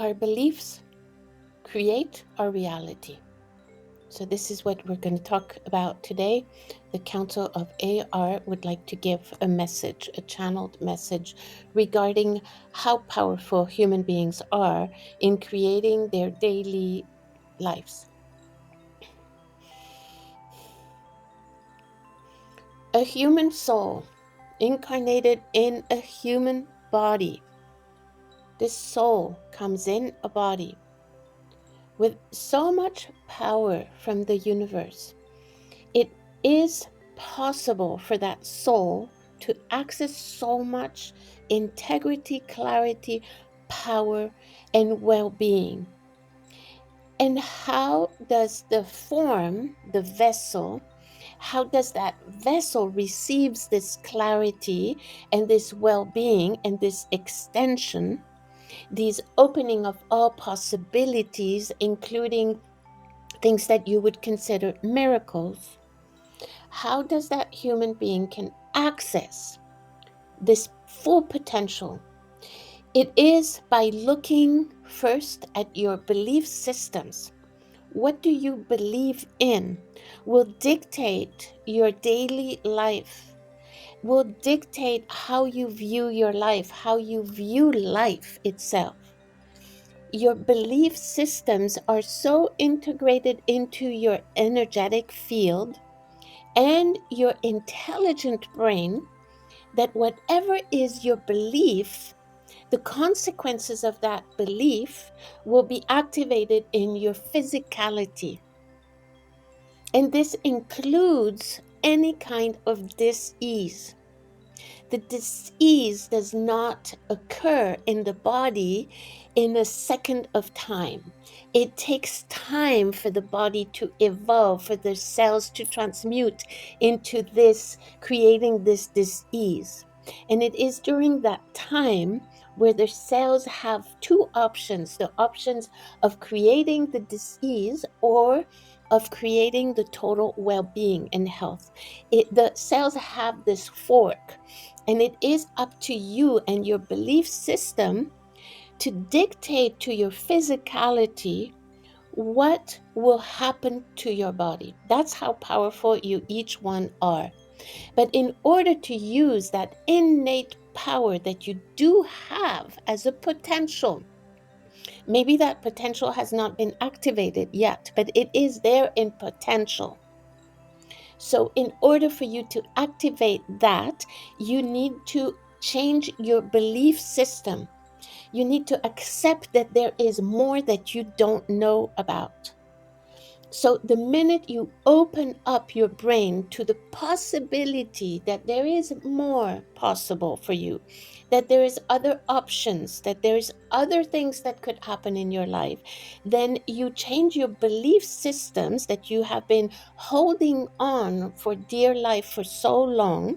Our beliefs create our reality. So this is what we're going to talk about today. The Council of AR would like to give a message, a channeled message regarding how powerful human beings are in creating their daily lives. A human soul incarnated in a human body. This soul comes in a body with so much power from the universe. It is possible for that soul to access so much integrity, clarity, power, and well-being. And how does the form, the vessel, how does that vessel receives this clarity and this well-being and this extension, these opening of all possibilities, including things that you would consider miracles? How does that human being can access this full potential? It is by looking first at your belief systems. What do you believe in will dictate your daily life, will dictate how you view your life, how you view life itself. Your belief systems are so integrated into your energetic field and your intelligent brain that whatever is your belief, the consequences of that belief will be activated in your physicality. And this includes any kind of dis-ease. The dis-ease does not occur in the body in a second of time. It takes time for the body to evolve, for the cells to transmute into this, creating this dis-ease. And it is during that time where the cells have two options, the options of creating the dis-ease or of creating the total well-being and health. The cells have this fork. And it is up to you and your belief system to dictate to your physicality what will happen to your body. That's how powerful you each one are. But in order to use that innate power that you do have as a potential, maybe that potential has not been activated yet, but it is there in potential. So in order for you to activate that, you need to change your belief system. You need to accept that there is more that you don't know about. So the minute you open up your brain to the possibility that there is more possible for you, that there is other options, that there is other things that could happen in your life, then you change your belief systems that you have been holding on for dear life for so long.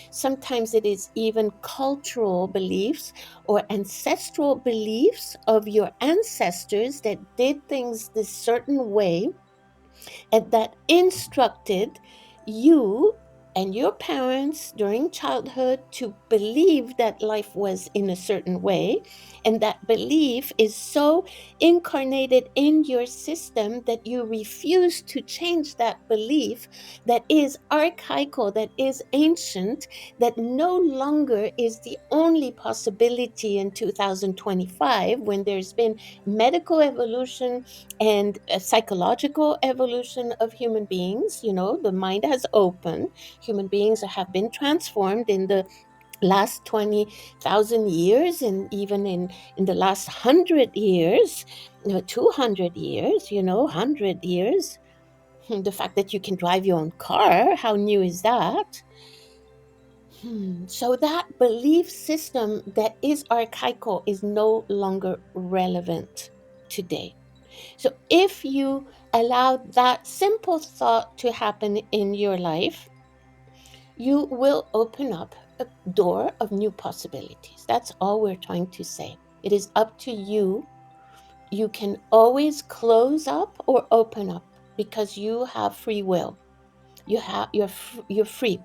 Sometimes it is even cultural beliefs or ancestral beliefs of your ancestors that did things this certain way and that instructed you and your parents during childhood to believe that life was in a certain way. And that belief is so incarnated in your system that you refuse to change that belief that is archaical, that is ancient, that no longer is the only possibility in 2025 when there's been medical evolution and a psychological evolution of human beings. The mind has opened. Human beings have been transformed in the last 20,000 years, and even in the last 100 years, 200 years, 100 years. The fact that you can drive your own car, how new is that? So that belief system that is archaical is no longer relevant today. So if you allow that simple thought to happen in your life, you will open up a door of new possibilities. That's all we're trying to say. It is up to you. You can always close up or open up because you have free will. You're free.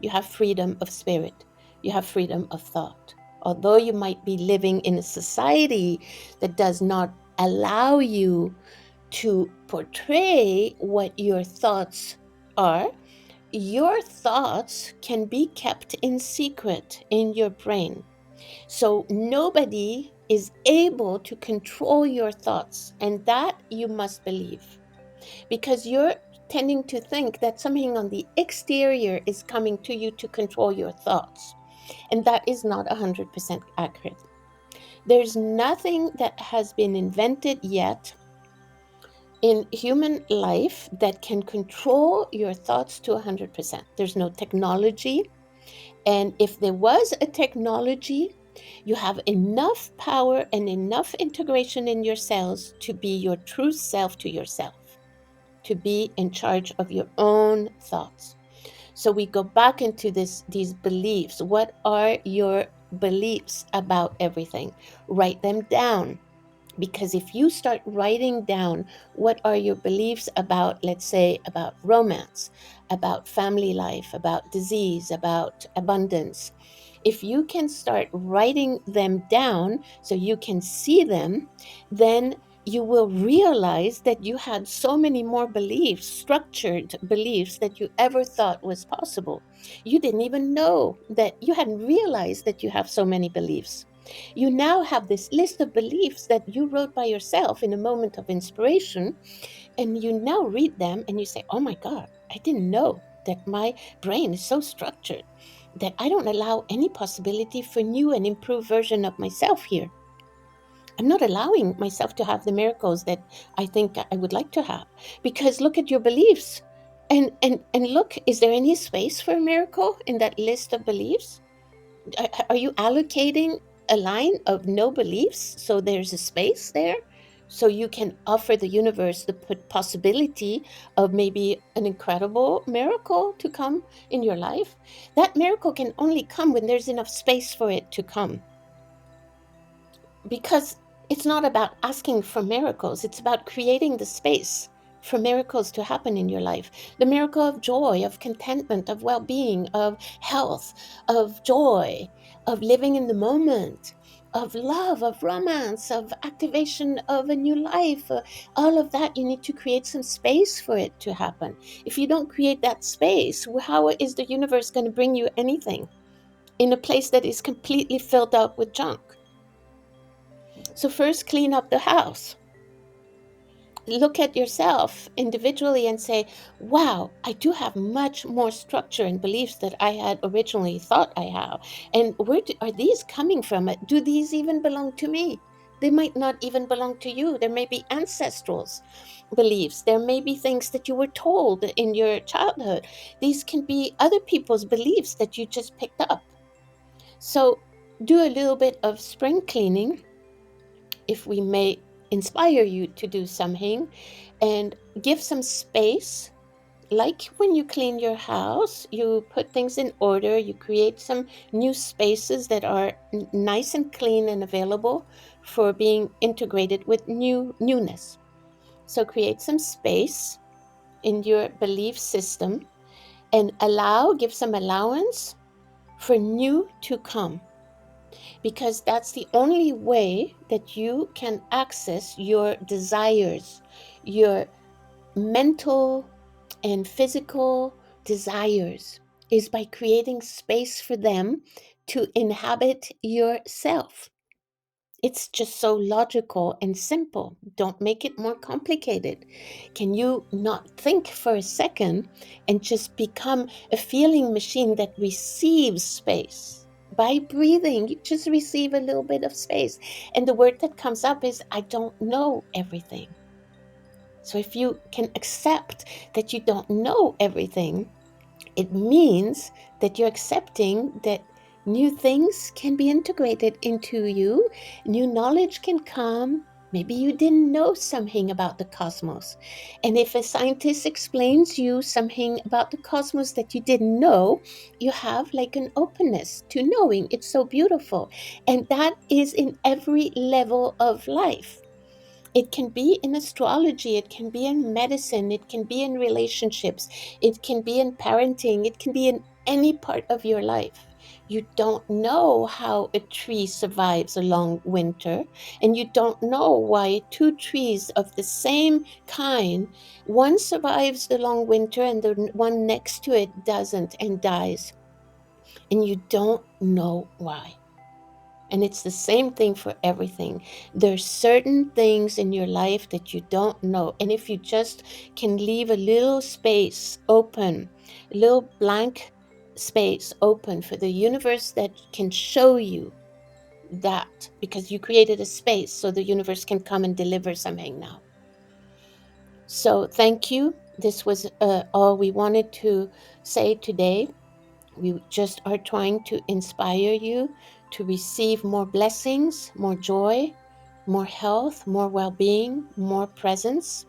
You have freedom of spirit. You have freedom of thought. Although you might be living in a society that does not allow you to portray what your thoughts are, your thoughts can be kept in secret in your brain. So nobody is able to control your thoughts, and that you must believe, because you're tending to think that something on the exterior is coming to you to control your thoughts, and that is not 100% accurate. There's nothing that has been invented yet in human life that can control your thoughts to 100%. There's no technology. And if there was a technology, you have enough power and enough integration in your cells to be your true self to yourself, to be in charge of your own thoughts. So we go back into these beliefs. What are your beliefs about everything? Write them down. Because if you start writing down what are your beliefs about, let's say, about romance, about family life, about disease, about abundance, if you can start writing them down so you can see them, then you will realize that you had so many more beliefs, structured beliefs, that you ever thought was possible. You didn't even know that you hadn't realized that you have so many beliefs. You now have this list of beliefs that you wrote by yourself in a moment of inspiration, and you now read them and you say, oh my God, I didn't know that my brain is so structured that I don't allow any possibility for new and improved version of myself here. I'm not allowing myself to have the miracles that I think I would like to have, because look at your beliefs, and look, is there any space for a miracle in that list of beliefs? Are you allocating a line of no beliefs so there's a space there so you can offer the universe the possibility of maybe an incredible miracle to come in your life? That miracle can only come when there's enough space for it to come, because it's not about asking for miracles, it's about creating the space for miracles to happen in your life. The miracle of joy, of contentment, of well-being, of health, of joy, of living in the moment, of love, of romance, of activation of a new life. All of that, you need to create some space for it to happen. If you don't create that space, how is the universe going to bring you anything in a place that is completely filled up with junk? So first, clean up the house. Look at yourself individually and say, wow, I do have much more structure and beliefs that I had originally thought I have. And are these coming from? Do these even belong to me? They might not even belong to you. There may be ancestral beliefs. There may be things that you were told in your childhood. These can be other people's beliefs that you just picked up. So do a little bit of spring cleaning, if we may inspire you to do something, and give some space. Like when you clean your house, you put things in order, you create some new spaces that are nice and clean and available for being integrated with newness. So create some space in your belief system and give some allowance for new to come, because that's the only way that you can access your desires, your mental and physical desires, is by creating space for them to inhabit yourself. It's just so logical and simple. Don't make it more complicated. Can you not think for a second and just become a feeling machine that receives space? By breathing, you just receive a little bit of space. And the word that comes up is, I don't know everything. So if you can accept that you don't know everything, it means that you're accepting that new things can be integrated into you, new knowledge can come. Maybe you didn't know something about the cosmos. And if a scientist explains you something about the cosmos that you didn't know, you have like an openness to knowing. It's so beautiful. And that is in every level of life. It can be in astrology, it can be in medicine, it can be in relationships, it can be in parenting, it can be in any part of your life. You don't know how a tree survives a long winter, and you don't know why two trees of the same kind, one survives the long winter and the one next to it doesn't and dies. And you don't know why. And it's the same thing for everything. There's certain things in your life that you don't know. And if you just can leave a little space open, a little blank space open for the universe that can show you that, because you created a space so the universe can come and deliver something now. So thank you. This was all we wanted to say today. We just are trying to inspire you to receive more blessings, more joy, more health, more well being, more presence.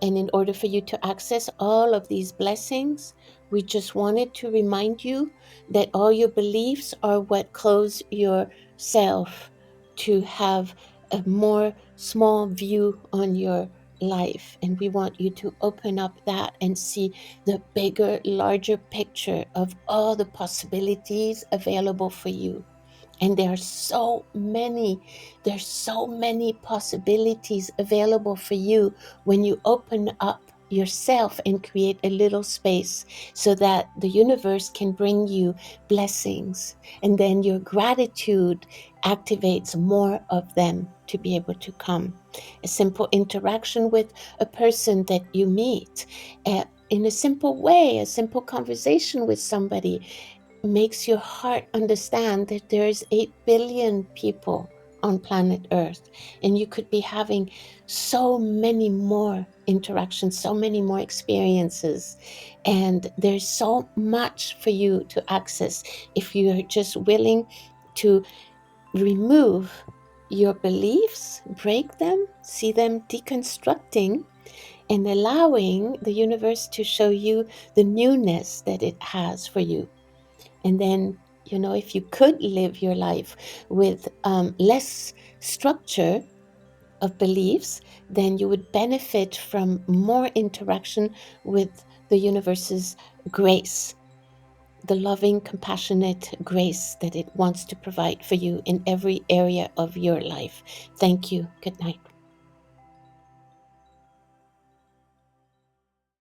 And in order for you to access all of these blessings, we just wanted to remind you that all your beliefs are what close yourself to have a more small view on your life. And we want you to open up that and see the bigger, larger picture of all the possibilities available for you. And there's so many possibilities available for you when you open up yourself and create a little space so that the universe can bring you blessings. And then your gratitude activates more of them to be able to come. A simple interaction with a person that you meet, in a simple way, a simple conversation with somebody makes your heart understand that there's 8 billion people on planet Earth, and you could be having so many more interactions, so many more experiences, and there's so much for you to access if you're just willing to remove your beliefs, break them, see them deconstructing, and allowing the universe to show you the newness that it has for you. And then, if you could live your life with less structure of beliefs, then you would benefit from more interaction with the universe's grace, the loving, compassionate grace that it wants to provide for you in every area of your life. Thank you. Good night.